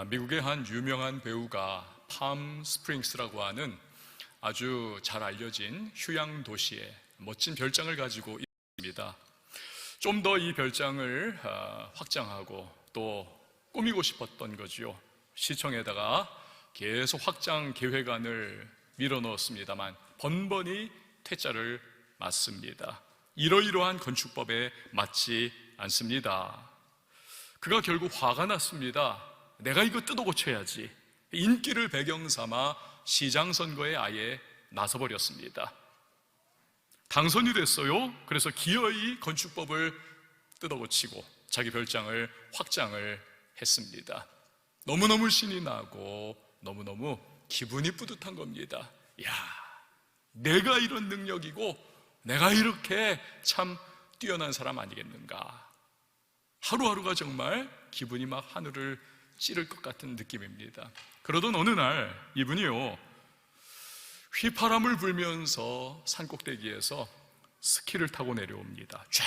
미국의 한 유명한 배우가 팜 스프링스라고 하는 아주 잘 알려진 휴양 도시에 멋진 별장을 가지고 있습니다. 좀 더 이 별장을 확장하고 또 꾸미고 싶었던 거죠. 시청에다가 계속 확장 계획안을 밀어넣었습니다만 번번이 퇴짜를 맞습니다. 이러이러한 건축법에 맞지 않습니다. 그가 결국 화가 났습니다. 내가 이거 뜯어 고쳐야지. 인기를 배경 삼아 시장 선거에 아예 나서버렸습니다. 당선이 됐어요. 그래서 기어이 건축법을 뜯어 고치고 자기 별장을 확장을 했습니다. 너무너무 신이 나고 너무너무 기분이 뿌듯한 겁니다. 야, 내가 이런 능력이고 내가 이렇게 참 뛰어난 사람 아니겠는가. 하루하루가 정말 기분이 막 하늘을 찌를 것 같은 느낌입니다. 그러던 어느 날 이분이요, 휘파람을 불면서 산꼭대기에서 스키를 타고 내려옵니다. 쫙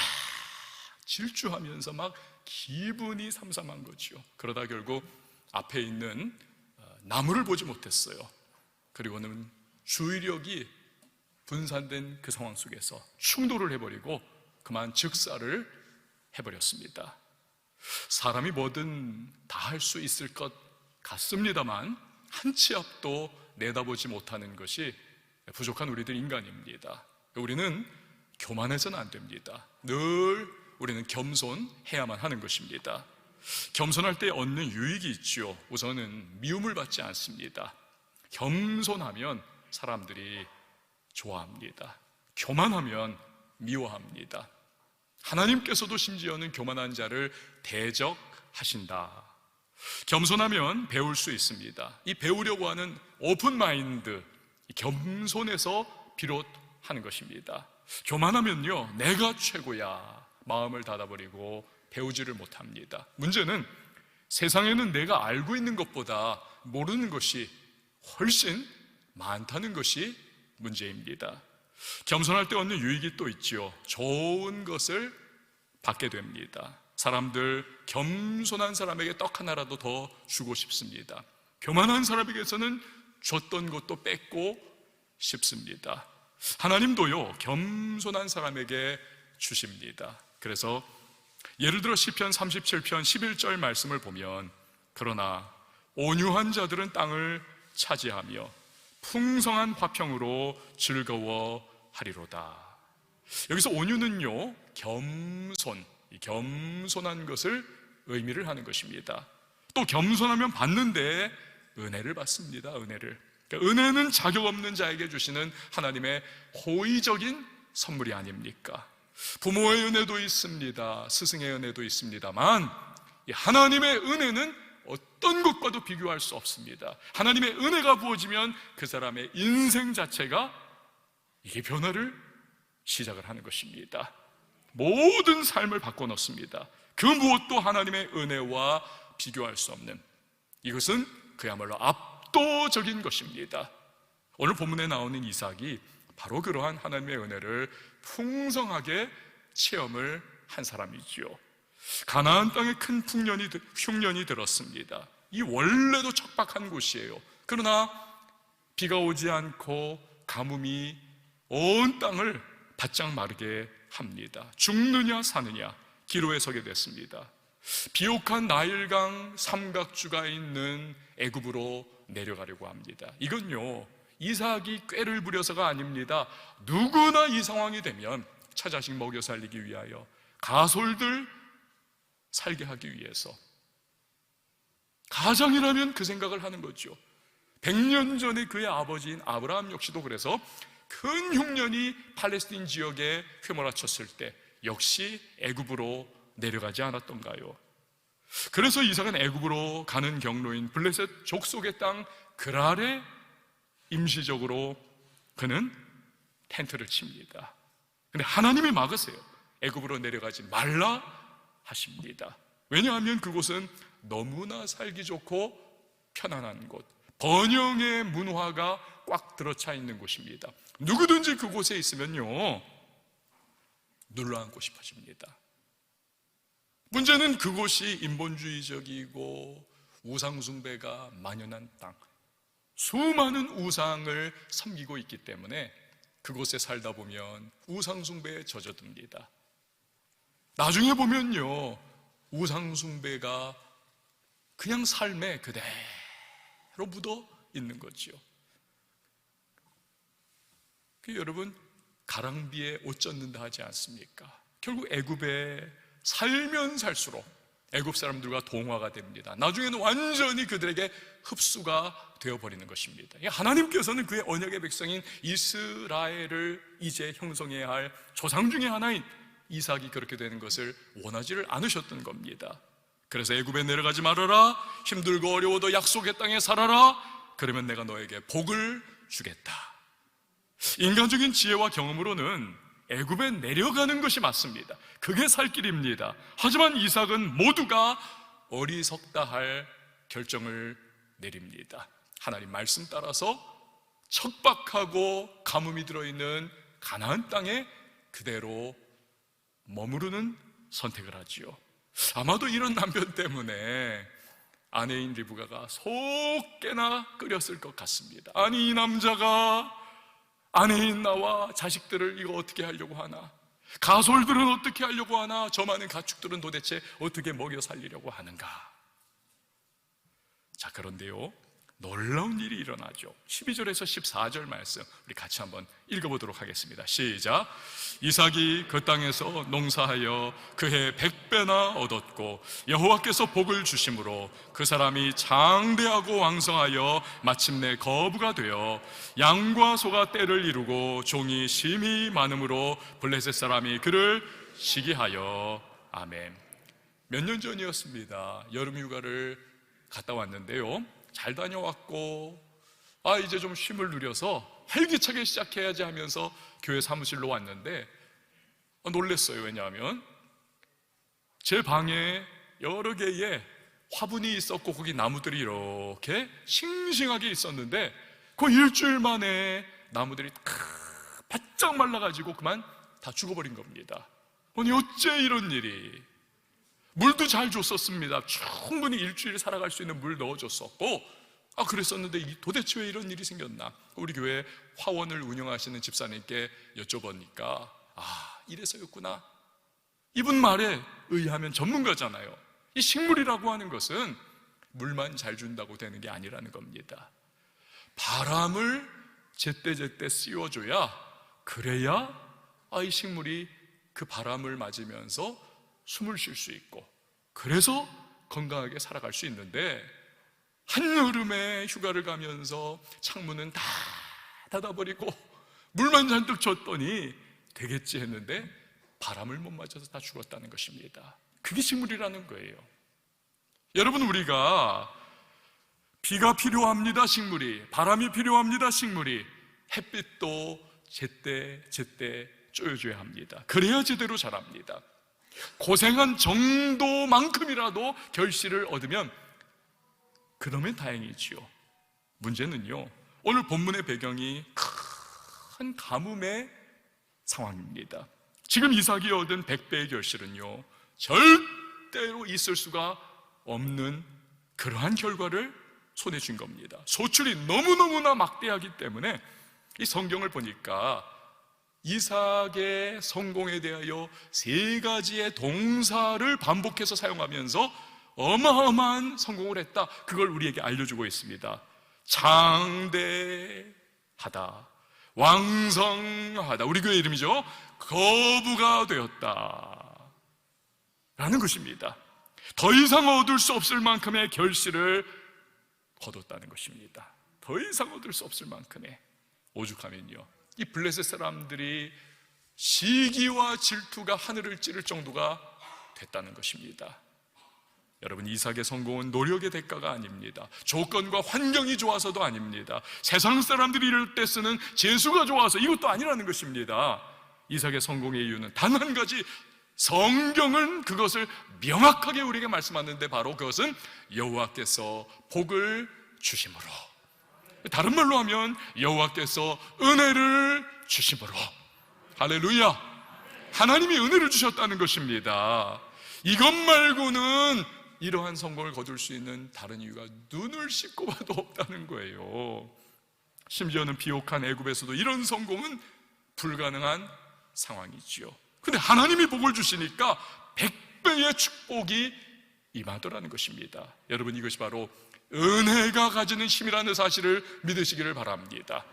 질주하면서 막 기분이 삼삼한 거죠. 그러다 결국 앞에 있는 나무를 보지 못했어요. 그리고는 주의력이 분산된 그 상황 속에서 충돌을 해버리고 그만 즉사를 해버렸습니다. 사람이 뭐든 다 할 수 있을 것 같습니다만 한 치 앞도 내다보지 못하는 것이 부족한 우리들 인간입니다. 우리는 교만해서는 안 됩니다. 늘 우리는 겸손해야만 하는 것입니다. 겸손할 때 얻는 유익이 있죠. 우선은 미움을 받지 않습니다. 겸손하면 사람들이 좋아합니다. 교만하면 미워합니다. 하나님께서도 심지어는 교만한 자를 대적하신다. 겸손하면 배울 수 있습니다. 이 배우려고 하는 오픈 마인드, 겸손에서 비롯하는 것입니다. 교만하면요, 내가 최고야 마음을 닫아버리고 배우지를 못합니다. 문제는 세상에는 내가 알고 있는 것보다 모르는 것이 훨씬 많다는 것이 문제입니다. 겸손할 때 얻는 유익이 또 있죠. 좋은 것을 받게 됩니다. 사람들 겸손한 사람에게 떡 하나라도 더 주고 싶습니다. 교만한 사람에게서는 줬던 것도 뺏고 싶습니다. 하나님도요, 겸손한 사람에게 주십니다. 그래서 예를 들어 시편 37편 11절 말씀을 보면, 그러나 온유한 자들은 땅을 차지하며 풍성한 화평으로 즐거워하리로다. 여기서 온유는요, 겸손한 것을 의미를 하는 것입니다. 또 겸손하면 받는데 은혜를 받습니다. 은혜를. 그러니까 은혜는 자격 없는 자에게 주시는 하나님의 호의적인 선물이 아닙니까? 부모의 은혜도 있습니다. 스승의 은혜도 있습니다만 하나님의 은혜는 어떤 것과도 비교할 수 없습니다. 하나님의 은혜가 부어지면 그 사람의 인생 자체가 이게 변화를 시작을 하는 것입니다. 모든 삶을 바꿔놓습니다. 그 무엇도 하나님의 은혜와 비교할 수 없는, 이것은 그야말로 압도적인 것입니다. 오늘 본문에 나오는 이삭이 바로 그러한 하나님의 은혜를 풍성하게 체험을 한 사람이지요. 가나안 땅에 큰 흉년이 들었습니다. 이 원래도 척박한 곳이에요. 그러나 비가 오지 않고 가뭄이 온 땅을 바짝 마르게 합니다. 죽느냐 사느냐 기로에 서게 됐습니다. 비옥한 나일강 삼각주가 있는 애굽으로 내려가려고 합니다. 이건요, 이삭이 꾀를 부려서가 아닙니다. 누구나 이 상황이 되면 처자식 먹여 살리기 위하여, 가솔들 살게 하기 위해서, 가장이라면 그 생각을 하는 거죠. 100년 전에 그의 아버지인 아브라함 역시도 그래서 큰 흉년이 팔레스틴 지역에 휘몰아쳤을 때 역시 애굽으로 내려가지 않았던가요? 그래서 이삭은 애굽으로 가는 경로인 블레셋 족속의 땅 그랄에 임시적으로 그는 텐트를 칩니다. 근데 하나님이 막으세요. 애굽으로 내려가지 말라 하십니다. 왜냐하면 그곳은 너무나 살기 좋고 편안한 곳, 번영의 문화가 꽉 들어차 있는 곳입니다. 누구든지 그곳에 있으면요, 눌러앉고 싶어집니다. 문제는 그곳이 인본주의적이고 우상숭배가 만연한 땅, 수많은 우상을 섬기고 있기 때문에 그곳에 살다 보면 우상숭배에 젖어듭니다. 나중에 보면요, 우상숭배가 그냥 삶에 그대로 묻어 있는 거지요. 여러분, 가랑비에 옷 젖는다 하지 않습니까? 결국 애굽에 살면 살수록 애굽 사람들과 동화가 됩니다. 나중에는 완전히 그들에게 흡수가 되어버리는 것입니다. 하나님께서는 그의 언약의 백성인 이스라엘을 이제 형성해야 할 조상 중에 하나인 이삭이 그렇게 되는 것을 원하지를 않으셨던 겁니다. 그래서 애굽에 내려가지 말아라, 힘들고 어려워도 약속의 땅에 살아라, 그러면 내가 너에게 복을 주겠다. 인간적인 지혜와 경험으로는 애굽에 내려가는 것이 맞습니다. 그게 살 길입니다. 하지만 이삭은 모두가 어리석다 할 결정을 내립니다. 하나님 말씀 따라서 척박하고 가뭄이 들어있는 가나안 땅에 그대로 머무르는 선택을 하지요. 아마도 이런 남편 때문에 아내인 리브가가 속개나 끓였을 것 같습니다. 아니, 이 남자가 아내인 나와 자식들을 이거 어떻게 하려고 하나? 가솔들은 어떻게 하려고 하나? 저 많은 가축들은 도대체 어떻게 먹여 살리려고 하는가? 자, 그런데요, 놀라운 일이 일어나죠. 12절에서 14절 말씀 우리 같이 한번 읽어보도록 하겠습니다. 시작. 이삭이 그 땅에서 농사하여 그해 100배나 얻었고 여호와께서 복을 주심으로 그 사람이 장대하고 왕성하여 마침내 거부가 되어 양과 소가 떼를 이루고 종이 심히 많음으로 블레셋 사람이 그를 시기하여. 아멘. 몇 년 전이었습니다. 여름휴가를 갔다 왔는데요, 잘 다녀왔고 이제 좀 쉼을 누려서 활기차게 시작해야지 하면서 교회 사무실로 왔는데 놀랐어요. 왜냐하면 제 방에 여러 개의 화분이 있었고 거기 나무들이 이렇게 싱싱하게 있었는데 그 일주일 만에 나무들이 바짝 말라가지고 그만 다 죽어버린 겁니다. 아니, 어째 이런 일이. 물도 잘 줬었습니다. 충분히 일주일 살아갈 수 있는 물 넣어줬었고 그랬었는데 도대체 왜 이런 일이 생겼나? 우리 교회 화원을 운영하시는 집사님께 여쭤보니까 이래서였구나. 이분 말에 의하면 전문가잖아요. 이 식물이라고 하는 것은 물만 잘 준다고 되는 게 아니라는 겁니다. 바람을 제때제때 씌워줘야, 그래야 이 식물이 그 바람을 맞으면서 숨을 쉴 수 있고, 그래서 건강하게 살아갈 수 있는데, 한여름에 휴가를 가면서 창문은 다 닫아버리고 물만 잔뜩 줬더니 되겠지 했는데 바람을 못 맞아서 다 죽었다는 것입니다. 그게 식물이라는 거예요. 여러분, 우리가 비가 필요합니다. 식물이, 바람이 필요합니다. 식물이, 햇빛도 제때 쪼여줘야 합니다. 그래야 제대로 자랍니다. 고생한 정도만큼이라도 결실을 얻으면 그러면 다행이지요. 문제는요, 오늘 본문의 배경이 큰 가뭄의 상황입니다. 지금 이삭이 얻은 100배의 결실은요, 절대로 있을 수가 없는 그러한 결과를 손에 쥔 겁니다. 소출이 너무너무나 막대하기 때문에 이 성경을 보니까 이삭의 성공에 대하여 3가지의 동사를 반복해서 사용하면서 어마어마한 성공을 했다, 그걸 우리에게 알려주고 있습니다. 장대하다, 왕성하다, 우리 교회 이름이죠. 거부가 되었다 라는 것입니다. 더 이상 얻을 수 없을 만큼의 결실을 거뒀다는 것입니다. 더 이상 얻을 수 없을 만큼의. 오죽하면요, 이 블레셋 사람들이 시기와 질투가 하늘을 찌를 정도가 됐다는 것입니다. 여러분, 이삭의 성공은 노력의 대가가 아닙니다. 조건과 환경이 좋아서도 아닙니다. 세상 사람들이 이럴 때 쓰는 재수가 좋아서, 이것도 아니라는 것입니다. 이삭의 성공의 이유는 단 한 가지, 성경은 그것을 명확하게 우리에게 말씀하는데 바로 그것은 여호와께서 복을 주심으로, 다른 말로 하면 여호와께서 은혜를 주심으로. 할렐루야. 하나님이 은혜를 주셨다는 것입니다. 이것 말고는 이러한 성공을 거둘 수 있는 다른 이유가 눈을 씻고 봐도 없다는 거예요. 심지어는 비옥한 애굽에서도 이런 성공은 불가능한 상황이지요. 근데 하나님이 복을 주시니까 100배의 축복이 임하더라는 것입니다. 여러분, 이것이 바로 은혜가 가지는 힘이라는 사실을 믿으시기를 바랍니다.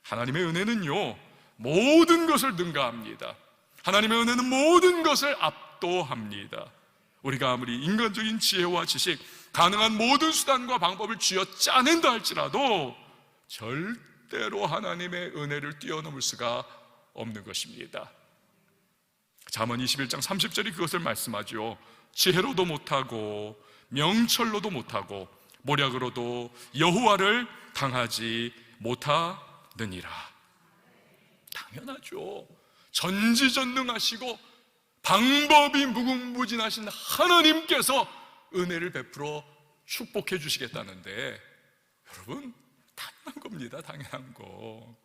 하나님의 은혜는요, 모든 것을 능가합니다. 하나님의 은혜는 모든 것을 압도합니다. 우리가 아무리 인간적인 지혜와 지식, 가능한 모든 수단과 방법을 쥐어 짜낸다 할지라도 절대로 하나님의 은혜를 뛰어넘을 수가 없는 것입니다. 잠언 21장 30절이 그것을 말씀하죠. 지혜로도 못하고 명철로도 못하고 모략으로도 여호와를 당하지 못하느니라. 당연하죠. 전지전능하시고 방법이 무궁무진하신 하나님께서 은혜를 베풀어 축복해 주시겠다는데, 여러분, 당연한 겁니다. 당연한 거.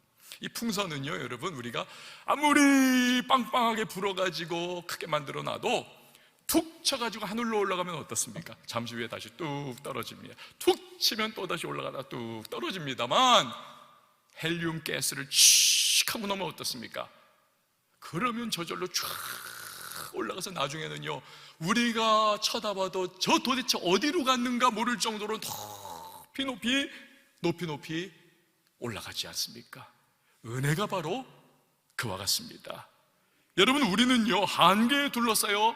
이 풍선은요, 여러분, 우리가 아무리 빵빵하게 불어가지고 크게 만들어 놔도 툭 쳐가지고 하늘로 올라가면 어떻습니까? 잠시 후에 다시 뚝 떨어집니다. 툭 치면 또다시 올라가다 뚝 떨어집니다만, 헬륨 가스를 칙 하고 넘으면 어떻습니까? 그러면 저절로 쫙 올라가서 나중에는요, 우리가 쳐다봐도 저 도대체 어디로 갔는가 모를 정도로 높이 올라가지 않습니까? 은혜가 바로 그와 같습니다. 여러분, 우리는요, 한계에 둘러싸여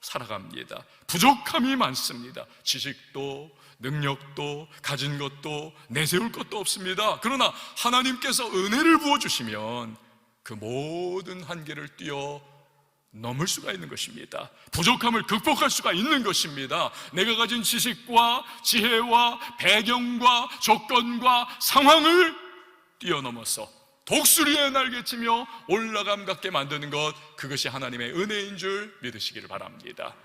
살아갑니다. 부족함이 많습니다. 지식도 능력도 가진 것도 내세울 것도 없습니다. 그러나 하나님께서 은혜를 부어주시면 그 모든 한계를 뛰어넘을 수가 있는 것입니다. 부족함을 극복할 수가 있는 것입니다. 내가 가진 지식과 지혜와 배경과 조건과 상황을 뛰어넘어서 독수리의 날개치며 올라감 갖게 만드는 것, 그것이 하나님의 은혜인 줄 믿으시기를 바랍니다.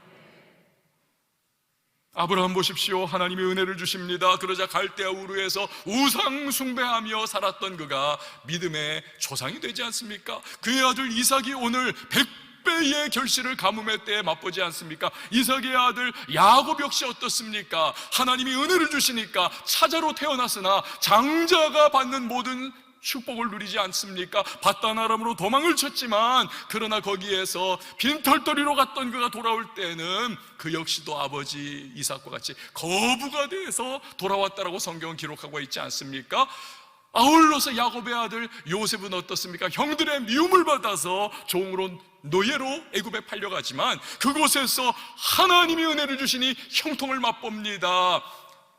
아브라함 보십시오. 하나님이 은혜를 주십니다. 그러자 갈대아 우르에서 우상 숭배하며 살았던 그가 믿음의 조상이 되지 않습니까? 그의 아들 이삭이 오늘 100배의 결실을 가뭄의 때에 맛보지 않습니까? 이삭의 아들 야곱 역시 어떻습니까? 하나님이 은혜를 주시니까 차자로 태어났으나 장자가 받는 모든 축복을 누리지 않습니까? 바단 아람으로 도망을 쳤지만, 그러나 거기에서 빈털터리로 갔던 그가 돌아올 때는 그 역시도 아버지 이삭과 같이 거부가 돼서 돌아왔다라고 성경은 기록하고 있지 않습니까? 아울러서 야곱의 아들 요셉은 어떻습니까? 형들의 미움을 받아서 종으로 노예로 애굽에 팔려가지만 그곳에서 하나님이 은혜를 주시니 형통을 맛봅니다.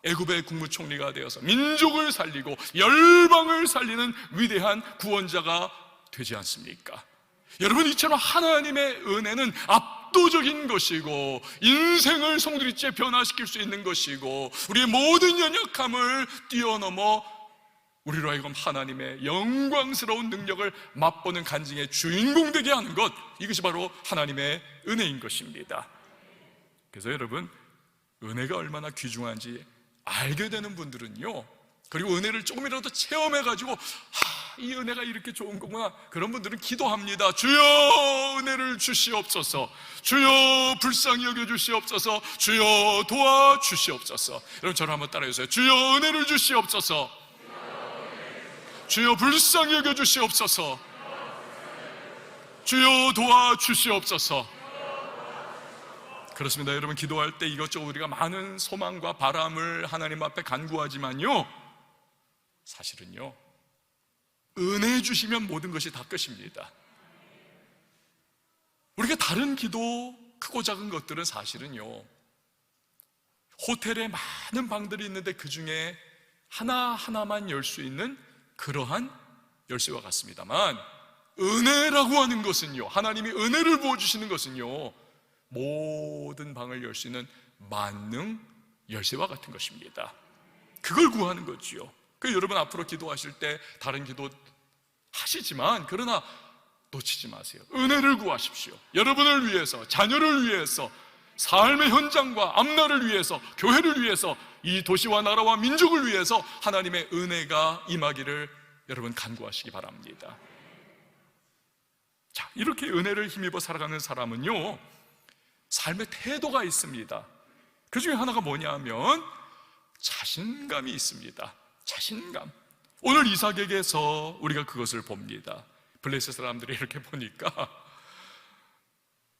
애굽의 국무총리가 되어서 민족을 살리고 열방을 살리는 위대한 구원자가 되지 않습니까? 여러분, 이처럼 하나님의 은혜는 압도적인 것이고 인생을 송두리째 변화시킬 수 있는 것이고 우리의 모든 연약함을 뛰어넘어 우리로 하여금 하나님의 영광스러운 능력을 맛보는 간증의 주인공 되게 하는 것, 이것이 바로 하나님의 은혜인 것입니다. 그래서 여러분, 은혜가 얼마나 귀중한지 알게 되는 분들은요, 그리고 은혜를 조금이라도 체험해가지고 이 은혜가 이렇게 좋은 거구나, 그런 분들은 기도합니다. 주여 은혜를 주시옵소서, 주여 불쌍히 여겨주시옵소서, 주여 도와주시옵소서. 여러분, 저를 한번 따라해주세요. 주여 은혜를 주시옵소서, 주여 불쌍히 여겨주시옵소서, 주여 도와주시옵소서. 그렇습니다. 여러분, 기도할 때 이것저것 우리가 많은 소망과 바람을 하나님 앞에 간구하지만요, 사실은요, 은혜 주시면 모든 것이 다 끝입니다. 우리가 다른 기도, 크고 작은 것들은 사실은요, 호텔에 많은 방들이 있는데 그 중에 하나하나만 열 수 있는 그러한 열쇠와 같습니다만, 은혜라고 하는 것은요, 하나님이 은혜를 부어주시는 것은요, 모든 방을 열 수 있는 만능 열쇠와 같은 것입니다. 그걸 구하는 거지요. 그 여러분, 앞으로 기도하실 때 다른 기도 하시지만 그러나 놓치지 마세요. 은혜를 구하십시오. 여러분을 위해서, 자녀를 위해서, 삶의 현장과 앞날을 위해서, 교회를 위해서, 이 도시와 나라와 민족을 위해서 하나님의 은혜가 임하기를 여러분 간구하시기 바랍니다. 자, 이렇게 은혜를 힘입어 살아가는 사람은요, 삶의 태도가 있습니다. 그 중에 하나가 뭐냐면 자신감이 있습니다. 자신감. 오늘 이삭에게서 우리가 그것을 봅니다. 블레셋 사람들이 이렇게 보니까,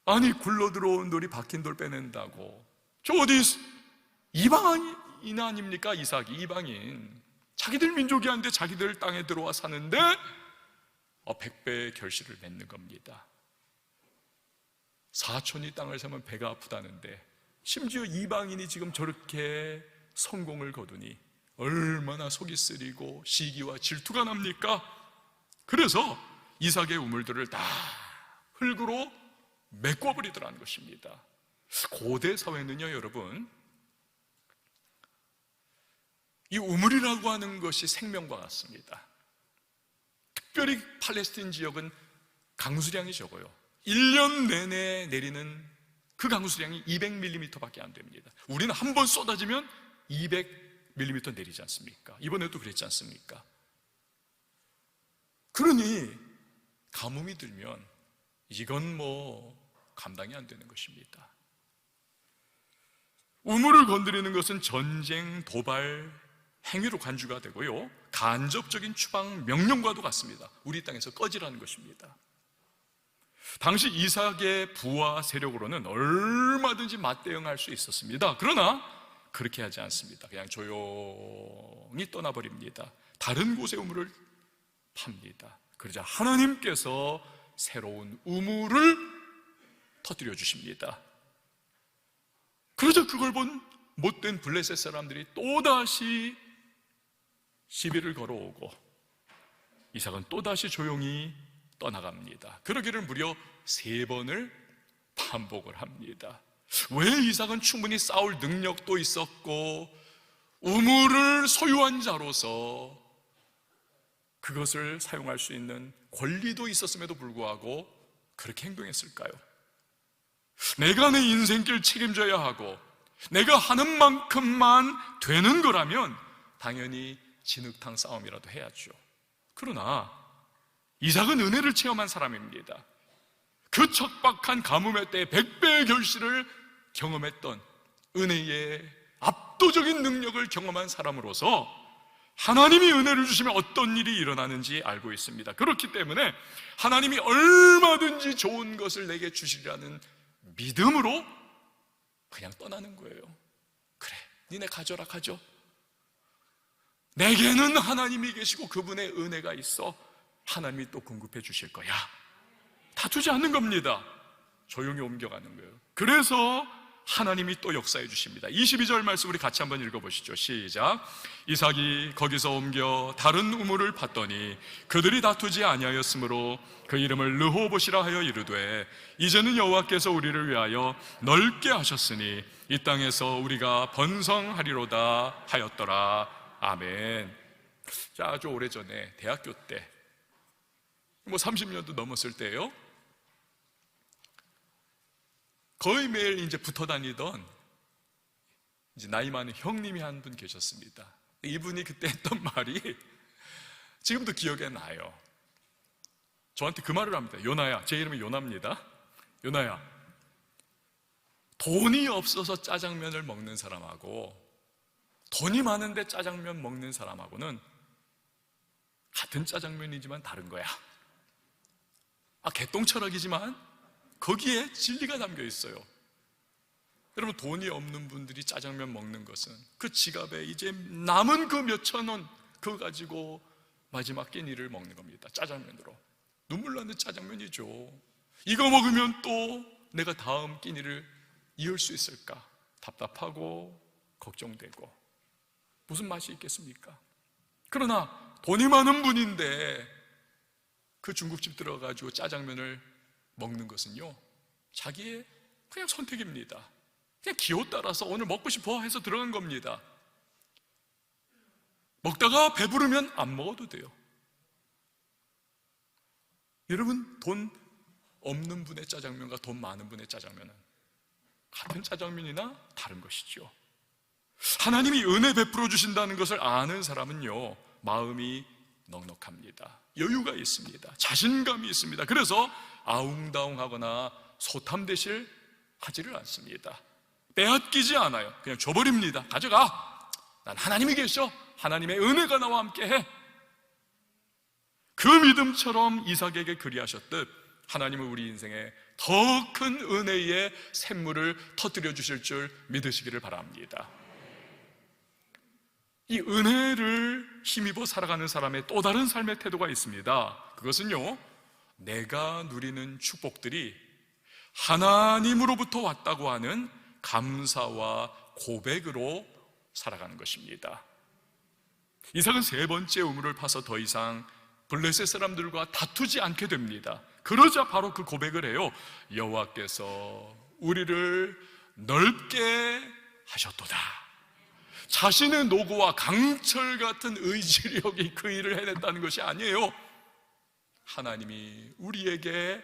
아니 굴러 들어온 돌이 박힌 돌 빼낸다고, 저 어디 이방인 아닙니까? 이삭이 이방인, 자기들 민족이 아닌데 자기들 땅에 들어와 사는데 100배의 결실을 맺는 겁니다. 사촌이 땅을 사면 배가 아프다는데 심지어 이방인이 지금 저렇게 성공을 거두니 얼마나 속이 쓰리고 시기와 질투가 납니까? 그래서 이삭의 우물들을 다 흙으로 메꿔버리더라는 것입니다. 고대 사회는요, 여러분, 이 우물이라고 하는 것이 생명과 같습니다. 특별히 팔레스틴 지역은 강수량이 적어요. 1년 내내 내리는 그 강수량이 200mm밖에 안 됩니다. 우리는 한 번 쏟아지면 200mm 내리지 않습니까? 이번에도 그랬지 않습니까? 그러니 가뭄이 들면 이건 감당이 안 되는 것입니다. 우물을 건드리는 것은 전쟁, 도발, 행위로 간주가 되고요, 간접적인 추방 명령과도 같습니다. 우리 땅에서 꺼지라는 것입니다. 당시 이삭의 부와 세력으로는 얼마든지 맞대응할 수 있었습니다. 그러나 그렇게 하지 않습니다. 그냥 조용히 떠나버립니다. 다른 곳에 우물을 팝니다. 그러자 하나님께서 새로운 우물을 터뜨려 주십니다. 그러자 그걸 본 못된 블레셋 사람들이 또다시 시비를 걸어오고 이삭은 또다시 조용히 떠나갑니다. 그러기를 무려 3번을 반복을 합니다. 왜? 이삭은 충분히 싸울 능력도 있었고 우물을 소유한 자로서 그것을 사용할 수 있는 권리도 있었음에도 불구하고 그렇게 행동했을까요? 내가 내 인생길 책임져야 하고 내가 하는 만큼만 되는 거라면 당연히 진흙탕 싸움이라도 해야죠. 그러나 이삭은 은혜를 체험한 사람입니다. 그 척박한 가뭄의 때에 100배의 결실을 경험했던 은혜의 압도적인 능력을 경험한 사람으로서 하나님이 은혜를 주시면 어떤 일이 일어나는지 알고 있습니다. 그렇기 때문에 하나님이 얼마든지 좋은 것을 내게 주시리라는 믿음으로 그냥 떠나는 거예요. 그래, 니네 가져라, 가져. 내게는 하나님이 계시고 그분의 은혜가 있어. 하나님이 또 공급해 주실 거야. 다투지 않는 겁니다. 조용히 옮겨가는 거예요. 그래서 하나님이 또 역사해 주십니다. 22절 말씀 우리 같이 한번 읽어보시죠. 시작. 이삭이 거기서 옮겨 다른 우물을 팠더니 그들이 다투지 아니하였으므로 그 이름을 르호봇이라 하여 이르되 이제는 여호와께서 우리를 위하여 넓게 하셨으니 이 땅에서 우리가 번성하리로다 하였더라. 아멘. 자, 아주 오래전에 대학교 때 30년도 넘었을 때요, 거의 매일 이제 붙어 다니던 이제 나이 많은 형님이 한 분 계셨습니다. 이분이 그때 했던 말이 지금도 기억에 나요. 저한테 그 말을 합니다. 요나야, 제 이름이 요나입니다. 요나야, 돈이 없어서 짜장면을 먹는 사람하고 돈이 많은데 짜장면 먹는 사람하고는 같은 짜장면이지만 다른 거야. 개똥철학이지만 거기에 진리가 담겨 있어요. 여러분, 돈이 없는 분들이 짜장면 먹는 것은 그 지갑에 이제 남은 그 몇천 원 그거 가지고 마지막 끼니를 먹는 겁니다. 짜장면으로. 눈물 나는 짜장면이죠. 이거 먹으면 또 내가 다음 끼니를 이을 수 있을까 답답하고 걱정되고 무슨 맛이 있겠습니까? 그러나 돈이 많은 분인데 그 중국집 들어가지고 짜장면을 먹는 것은요, 자기의 그냥 선택입니다. 그냥 기호 따라서 오늘 먹고 싶어 해서 들어간 겁니다. 먹다가 배부르면 안 먹어도 돼요. 여러분, 돈 없는 분의 짜장면과 돈 많은 분의 짜장면은 같은 짜장면이나 다른 것이죠. 하나님이 은혜 베풀어 주신다는 것을 아는 사람은요, 마음이 넉넉합니다. 여유가 있습니다. 자신감이 있습니다. 그래서 아웅다웅하거나 소탐대실 하지를 않습니다. 빼앗기지 않아요. 그냥 줘버립니다. 가져가. 난 하나님이 계셔. 하나님의 은혜가 나와 함께해. 그 믿음처럼 이삭에게 그리하셨듯 하나님은 우리 인생에 더 큰 은혜의 샘물을 터뜨려 주실 줄 믿으시기를 바랍니다. 이 은혜를 힘입어 살아가는 사람의 또 다른 삶의 태도가 있습니다. 그것은요, 내가 누리는 축복들이 하나님으로부터 왔다고 하는 감사와 고백으로 살아가는 것입니다. 이삭은 세 번째 우물을 파서 더 이상 블레셋 사람들과 다투지 않게 됩니다. 그러자 바로 그 고백을 해요. 여호와께서 우리를 넓게 하셨도다. 자신의 노고와 강철 같은 의지력이 그 일을 해냈다는 것이 아니에요. 하나님이 우리에게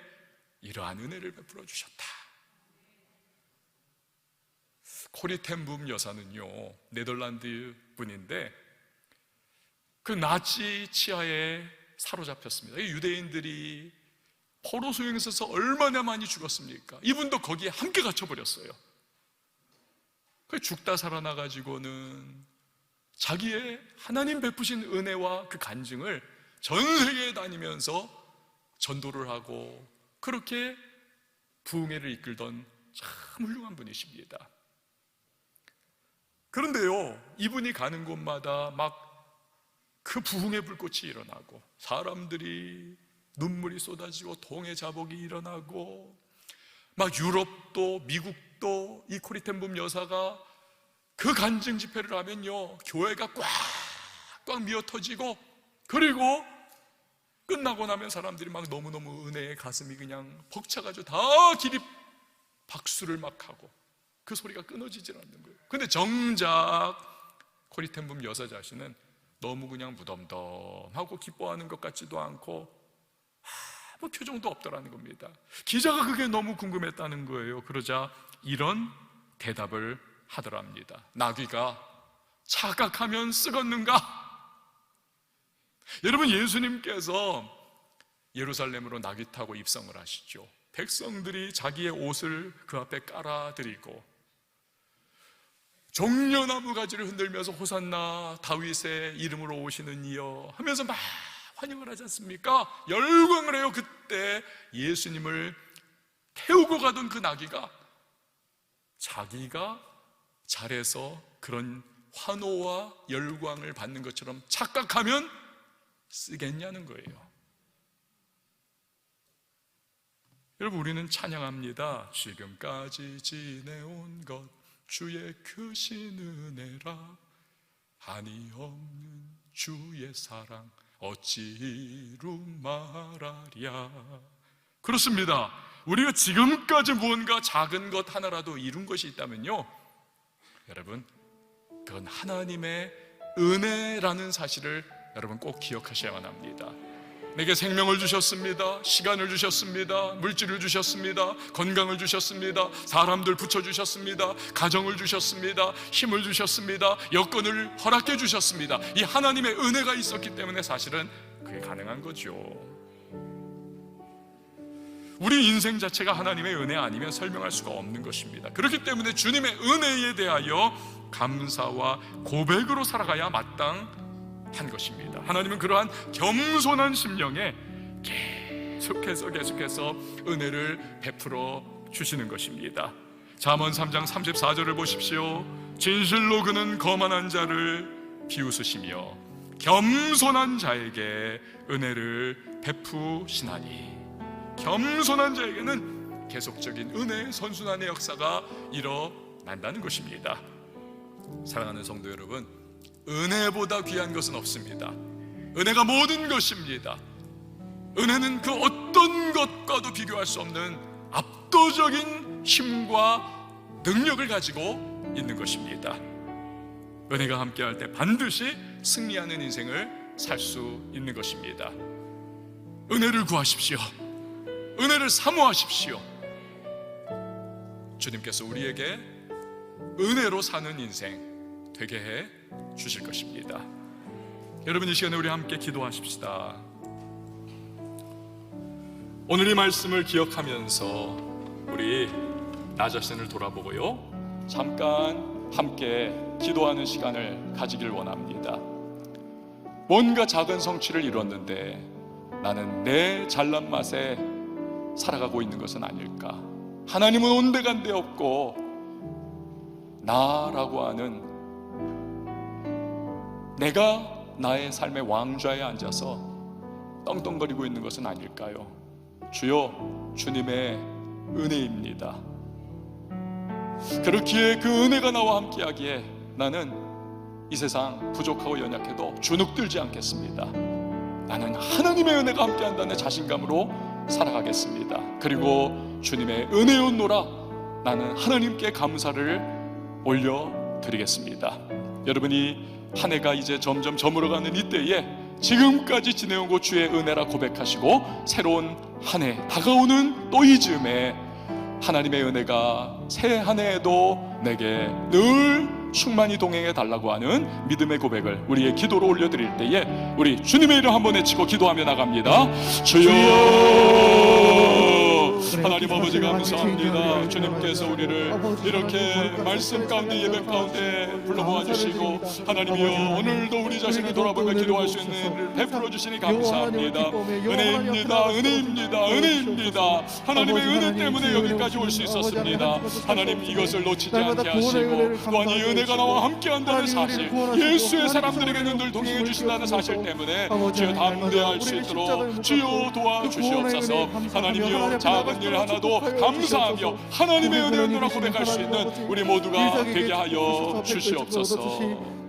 이러한 은혜를 베풀어 주셨다. 코리 텐 붐 여사는요, 네덜란드 분인데 그 나치 치하에 사로잡혔습니다. 유대인들이 포로 수용에 있어서 얼마나 많이 죽었습니까? 이분도 거기에 함께 갇혀버렸어요. 죽다 살아나가지고는 자기의 하나님 베푸신 은혜와 그 간증을 전 세계에 다니면서 전도를 하고 그렇게 부흥회를 이끌던 참 훌륭한 분이십니다. 그런데요, 이분이 가는 곳마다 막 그 부흥의 불꽃이 일어나고 사람들이 눈물이 쏟아지고 동해 자복이 일어나고 막 유럽도 미국도 이 코리 텐 붐 여사가 그 간증 집회를 하면요, 교회가 꽉꽉 미어 터지고, 그리고 끝나고 나면 사람들이 막 너무너무 은혜에 가슴이 그냥 벅차가지고 다 기립 박수를 막 하고 그 소리가 끊어지질 않는 거예요. 근데 정작 코리 텐 붐 여사 자신은 너무 그냥 무덤덤하고 기뻐하는 것 같지도 않고 아무 표정도 없더라는 겁니다. 기자가 그게 너무 궁금했다는 거예요. 그러자 이런 대답을 하더랍니다. 나귀가 착각하면 썩었는가? 여러분, 예수님께서 예루살렘으로 나귀 타고 입성을 하시죠. 백성들이 자기의 옷을 그 앞에 깔아드리고 종려나무 가지를 흔들면서 호산나 다윗의 이름으로 오시는 이여 하면서 막 환영을 하지 않습니까? 열광을 해요. 그때 예수님을 태우고 가던 그 나귀가 자기가 잘해서 그런 환호와 열광을 받는 것처럼 착각하면 쓰겠냐는 거예요. 여러분, 우리는 찬양합니다. 지금까지 지내온 것 주의 크신 은혜라, 한이 없는 주의 사랑 어찌 이루 말하랴. 그렇습니다. 우리가 지금까지 무언가 작은 것 하나라도 이룬 것이 있다면요, 여러분, 그건 하나님의 은혜라는 사실을 여러분 꼭 기억하셔야만 합니다. 내게 생명을 주셨습니다. 시간을 주셨습니다. 물질을 주셨습니다. 건강을 주셨습니다. 사람들 붙여주셨습니다. 가정을 주셨습니다. 힘을 주셨습니다. 여건을 허락해 주셨습니다. 이 하나님의 은혜가 있었기 때문에 사실은 그게 가능한 거죠. 우리 인생 자체가 하나님의 은혜 아니면 설명할 수가 없는 것입니다. 그렇기 때문에 주님의 은혜에 대하여 감사와 고백으로 살아가야 마땅한 것입니다. 하나님은 그러한 겸손한 심령에 계속해서 은혜를 베풀어 주시는 것입니다. 잠언 3장 34절을 보십시오. 진실로 그는 거만한 자를 비웃으시며 겸손한 자에게 은혜를 베푸시나니. 겸손한 자에게는 계속적인 은혜의 선순환의 역사가 일어난다는 것입니다. 사랑하는 성도 여러분, 은혜보다 귀한 것은 없습니다. 은혜가 모든 것입니다. 은혜는 그 어떤 것과도 비교할 수 없는 압도적인 힘과 능력을 가지고 있는 것입니다. 은혜가 함께할 때 반드시 승리하는 인생을 살 수 있는 것입니다. 은혜를 구하십시오. 은혜를 사모하십시오. 주님께서 우리에게 은혜로 사는 인생 되게 해 주실 것입니다. 여러분, 이 시간에 우리 함께 기도하십시다. 오늘 이 말씀을 기억하면서 우리 나 자신을 돌아보고요, 잠깐 함께 기도하는 시간을 가지길 원합니다. 뭔가 작은 성취를 이뤘는데 나는 내 잘난 맛에 살아가고 있는 것은 아닐까? 하나님은 온데간데 없고 나라고 하는 내가 나의 삶의 왕좌에 앉아서 떵떵거리고 있는 것은 아닐까요? 주여, 주님의 은혜입니다. 그렇기에 그 은혜가 나와 함께하기에 나는 이 세상 부족하고 연약해도 주눅들지 않겠습니다. 나는 하나님의 은혜가 함께한다는 자신감으로 살아가겠습니다. 그리고 주님의 은혜였노라, 나는 하나님께 감사를 올려드리겠습니다. 여러분이 한 해가 이제 점점 저물어가는 이때에 지금까지 지내온 것 주의 은혜라 고백하시고 새로운 한 해 다가오는 또 이 즈음에 하나님의 은혜가 새 한 해에도 내게 늘 충만히 동행해 달라고 하는 믿음의 고백을 우리의 기도로 올려드릴 때에 우리 주님의 이름 한번 외치고 기도하며 나갑니다. 주여, 하나님 아버지 감사합니다. 주님께서 우리를 이렇게 말씀 가운데 예배 가운데 불러모아 주시고 하나님이여, 오늘도 우리 자신을 돌아보며 기도할 수 있는 일을 베풀어 주시니 감사합니다. 은혜입니다, 은혜입니다, 은혜입니다. 하나님의 은혜 때문에 여기까지 올 수 있었습니다. 하나님, 이것을 놓치지 않게 하시고 또한 이 은혜가 나와 함께한다는 사실, 예수의 사람들에게는 늘 동행해 주신다는 사실 때문에 주여 담대할 수 있도록 주여 도와주시옵소서. 하나님이여, 작은 일 하나도 감사하며 하나님의 은혜였노라 고백할 수 있는 우리 모두가 되게 하여 주시옵소서.